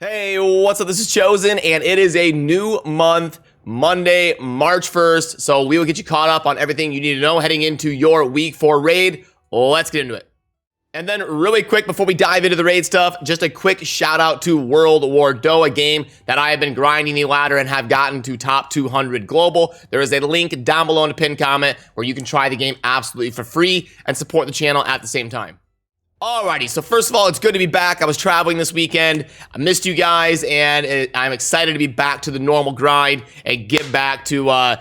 Hey, what's up? This is Chosen, and it is a new month, Monday, March 1st. So we will get you caught up on everything you need to know heading into your week 4 raid. Let's get into it. And then really quick, before we dive into the raid stuff, just a quick shout out to World War Do, a game that I have been grinding the ladder and have gotten to top 200 global. There is a link down below in the pinned comment where you can try the game absolutely for free and support the channel at the same time. Alrighty, so first of all, it's good to be back. I was traveling this weekend. I missed you guys, and I'm excited to be back to the normal grind and get back to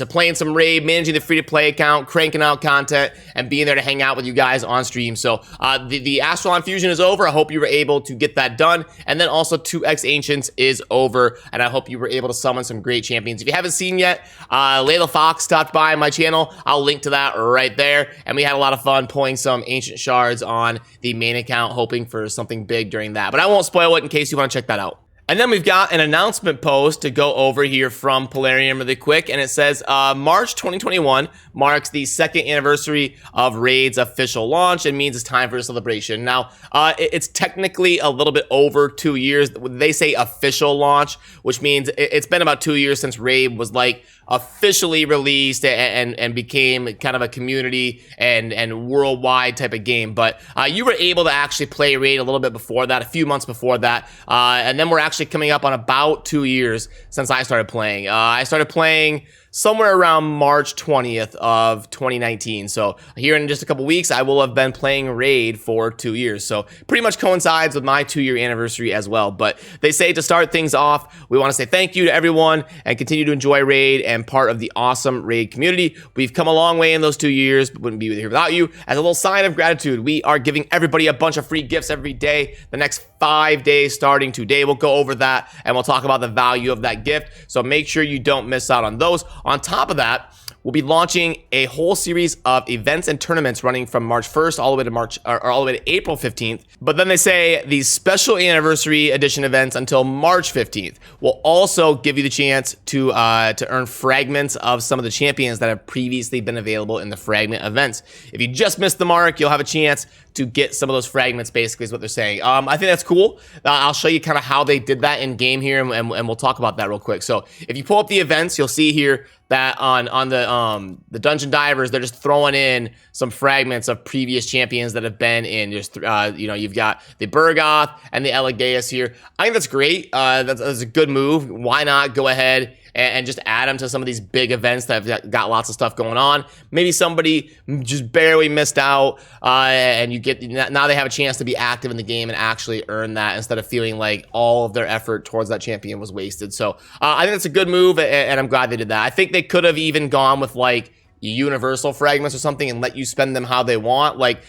playing some raid, managing the free-to-play account, cranking out content, and being there to hang out with you guys on stream. So the Astral Fusion is over. I hope you were able to get that done. And then also 2x Ancients is over, and I hope you were able to summon some great champions. If you haven't seen yet, Layla Fox stopped by my channel. I'll link to that right there. And we had a lot of fun pulling some Ancient Shards on the main account, hoping for something big during that. But I won't spoil it in case you want to check that out. And then we've got an announcement post to go over here from Plarium really quick, and it says March 2021 marks the 2nd anniversary of Raid's official launch and means it's time for a celebration. Now, it's technically a little bit over 2 years. They say official launch, which means it's been about 2 years since Raid was like officially released and became kind of a community and worldwide type of game. But you were able to actually play Raid a little bit before that, a few months before that, and then we're actually coming up on about 2 years since I started playing. I started playing somewhere around March 20th of 2019. So here in just a couple weeks, I will have been playing Raid for 2 years. So pretty much coincides with my 2-year anniversary as well. But they say to start things off, we want to say thank you to everyone and continue to enjoy Raid and part of the awesome Raid community. We've come a long way in those 2 years, but wouldn't be here without you. As a little sign of gratitude, we are giving everybody a bunch of free gifts every day. The next 5 days starting today, we'll go over that and we'll talk about the value of that gift. So make sure you don't miss out on those. On top of that, we'll be launching a whole series of events and tournaments running from March 1st all the way to all the way to April 15th. But then they say these special anniversary edition events until March 15th will also give you the chance to earn fragments of some of the champions that have previously been available in the fragment events. If you just missed the mark, you'll have a chance to get some of those fragments, basically is what they're saying. I think that's cool. I'll show you kind of how they did that in game here, and we'll talk about that real quick. So if you pull up the events, you'll see here that on the Dungeon Divers, they're just throwing in some fragments of previous champions that have been in. Just you know, you've got the Burgoth and the Elegaeus here. I think that's great. That's a good move. Why not go ahead and just add them to some of these big events that have got lots of stuff going on? Maybe somebody just barely missed out, and you get, now they have a chance to be active in the game and actually earn that instead of feeling like all of their effort towards that champion was wasted. So I think that's a good move, and I'm glad they did that. I think they could have even gone with like universal fragments or something and let you spend them how they want. Like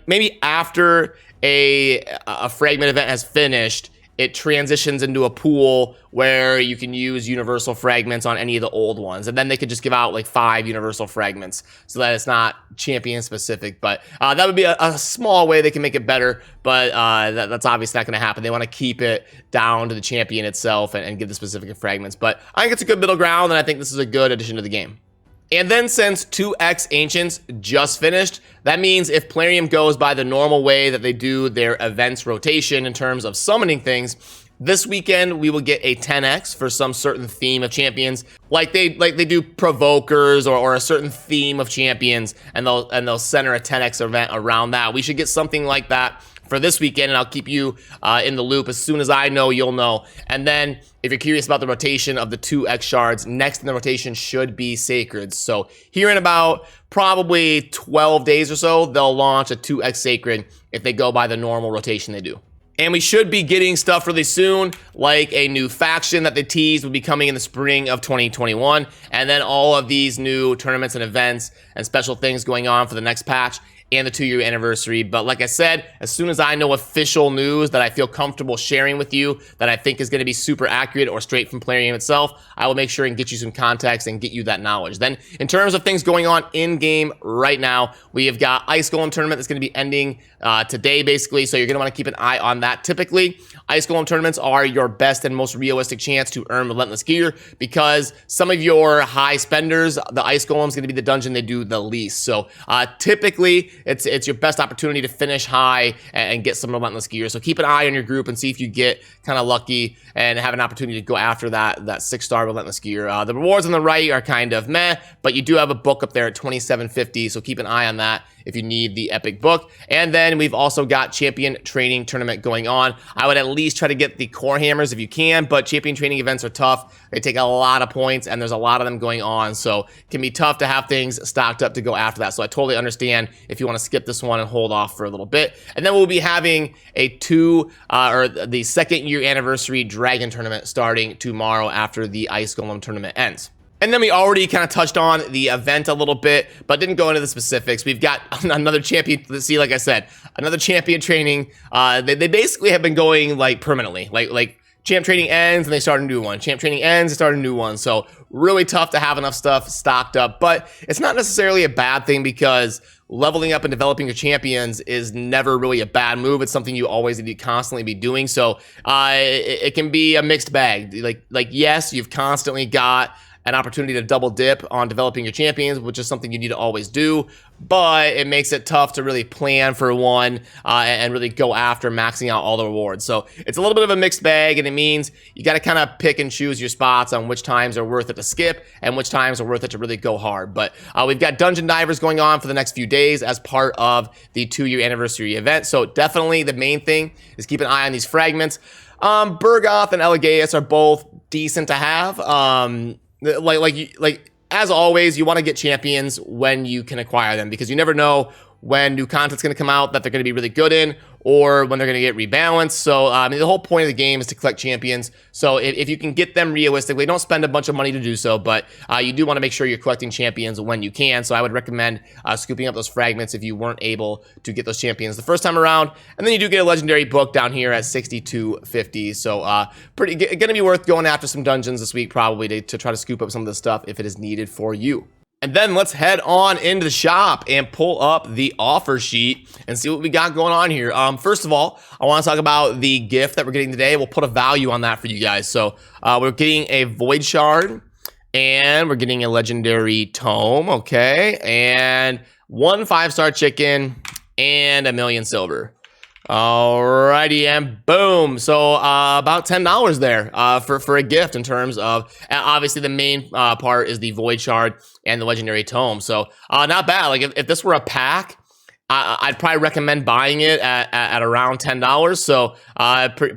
maybe after a fragment event has finished, it transitions into a pool where you can use universal fragments on any of the old ones. And then they could just give out like 5 universal fragments so that it's not champion specific. But that would be a small way they can make it better. But that's obviously not going to happen. They want to keep it down to the champion itself and give the specific fragments. But I think it's a good middle ground, and I think this is a good addition to the game. And then since 2x Ancients just finished, that means if Plarium goes by the normal way that they do their events rotation in terms of summoning things, this weekend we will get a 10x for some certain theme of champions, like they do provokers or a certain theme of champions, and they'll center a 10x event around that. We should get something like that for this weekend, and I'll keep you in the loop. As soon as I know, you'll know. And then if you're curious about the rotation of the 2x shards, next in the rotation should be Sacred. So here in about probably 12 days or so, they'll launch a 2x Sacred if they go by the normal rotation they do. And we should be getting stuff really soon, like a new faction that they teased will be coming in the spring of 2021, and then all of these new tournaments and events and special things going on for the next patch and the 2-year anniversary. But like I said, as soon as I know official news that I feel comfortable sharing with you that I think is going to be super accurate or straight from Plarium itself, I will make sure and get you some context and get you that knowledge. Then in terms of things going on in game right now, we have got Ice Golem tournament that's going to be ending today basically, so you're going to want to keep an eye on that. Typically, Ice Golem tournaments are your best and most realistic chance to earn Relentless Gear, because some of your high spenders, the Ice Golem is going to be the dungeon they do the least. So typically, it's your best opportunity to finish high and get some Relentless gear. So keep an eye on your group and see if you get kind of lucky and have an opportunity to go after that 6-star Relentless gear. The rewards on the right are kind of meh, but you do have a book up there at $27.50, so keep an eye on that if you need the epic book. And then we've also got champion training tournament going on. I would at least try to get the core hammers if you can, but champion training events are tough. They take a lot of points and there's a lot of them going on, so it can be tough to have things stocked up to go after that. So I totally understand if you want to skip this one and hold off for a little bit. And then we'll be having the 2nd year anniversary dragon tournament starting tomorrow after the Ice Golem tournament ends. And then we already kind of touched on the event a little bit, but didn't go into the specifics. We've got another champion. Let's see, like I said, another champion training. They basically have been going like permanently. Like champ training ends and they start a new one. Champ training ends and start a new one. So really tough to have enough stuff stocked up, but it's not necessarily a bad thing because leveling up and developing your champions is never really a bad move. It's something you always need to constantly be doing. So it can be a mixed bag. Like yes, you've constantly got an opportunity to double dip on developing your champions, which is something you need to always do, but it makes it tough to really plan for one and really go after maxing out all the rewards. So it's a little bit of a mixed bag, and it means you got to kind of pick and choose your spots on which times are worth it to skip and which times are worth it to really go hard. But we've got Dungeon Divers going on for the next few days as part of the 2-year anniversary event. So definitely the main thing is keep an eye on these fragments. Bergoth and Elegaeus are both decent to have. Like as always, you want to get champions when you can acquire them because you never know when new content's going to come out that they're going to be really good in or when they're going to get rebalanced. So, I mean, the whole point of the game is to collect champions. So if you can get them realistically, don't spend a bunch of money to do so, but you do want to make sure you're collecting champions when you can. So I would recommend scooping up those fragments if you weren't able to get those champions the first time around. And then you do get a legendary book down here at $62.50. So going to be worth going after some dungeons this week probably to try to scoop up some of the stuff if it is needed for you. And then let's head on into the shop and pull up the offer sheet and see what we got going on here. First of all, I want to talk about the gift that we're getting today. We'll put a value on that for you guys. So we're getting a Void Shard and we're getting a Legendary Tome, okay? And 1 5-star chicken and 1,000,000 silver. Alrighty, and boom. So about $10 there for a gift in terms of, obviously the main part is the Void Shard and the Legendary Tome. So not bad. Like if this were a pack, I'd probably recommend buying it at around $10. So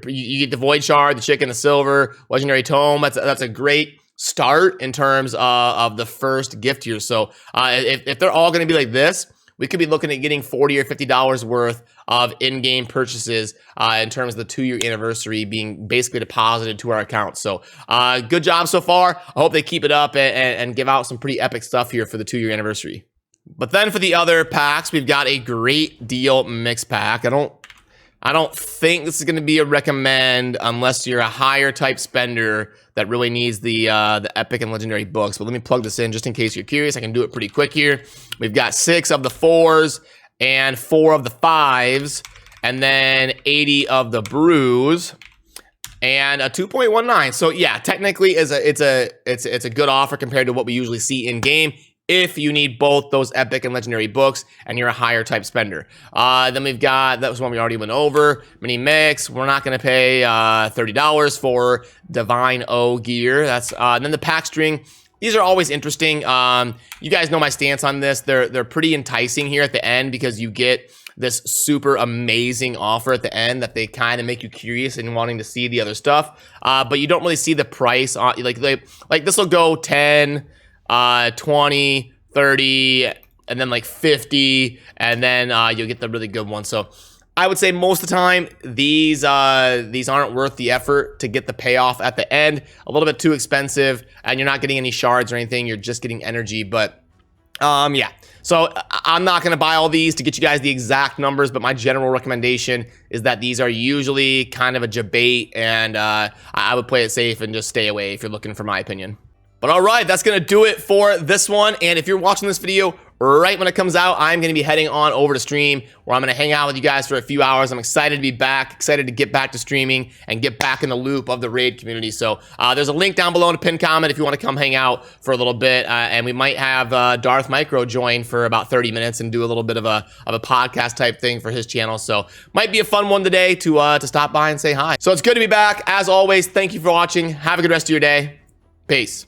you get the Void Shard, the chicken, the silver, Legendary Tome. That's a great start in terms of the first gift here. So if they're all going to be like this, we could be looking at getting $40 or $50 worth of in-game purchases in terms of the 2-year anniversary being basically deposited to our account. So good job so far. I hope they keep it up and give out some pretty epic stuff here for the 2-year anniversary. But then for the other packs, we've got a great deal mix pack. I don't think this is going to be a recommend unless you're a higher type spender that really needs the epic and legendary books. But let me plug this in just in case you're curious. I can do it pretty quick here. We've got 6 of the 4s and 4 of the 5s, and then 80 of the brews and a 2.19. So yeah, technically it's a good offer compared to what we usually see in game, if you need both those epic and legendary books and you're a higher type spender. Then we've got, that was one we already went over, mini mix. We're not going to pay $30 for Divine O gear. That's and then the pack string. These are always interesting. You guys know my stance on this. They're pretty enticing here at the end because you get this super amazing offer at the end that they kind of make you curious and wanting to see the other stuff. But you don't really see the price on, like this will go 10, 20, 30, and then like 50, and then you'll get the really good one. So I would say most of the time these aren't worth the effort to get the payoff at the end. A little bit too expensive, and you're not getting any shards or anything. You're just getting energy. But yeah, so I'm not going to buy all these to get you guys the exact numbers, but my general recommendation is that these are usually kind of a debate, and I would play it safe and just stay away if you're looking for my opinion. But all right, that's going to do it for this one. And if you're watching this video right when it comes out, I'm going to be heading on over to stream where I'm going to hang out with you guys for a few hours. I'm excited to be back, excited to get back to streaming and get back in the loop of the raid community. So there's a link down below in a pinned comment if you want to come hang out for a little bit. And we might have Darth Micro join for about 30 minutes and do a little bit of a podcast type thing for his channel. So might be a fun one today to stop by and say hi. So it's good to be back. As always, thank you for watching. Have a good rest of your day. Peace.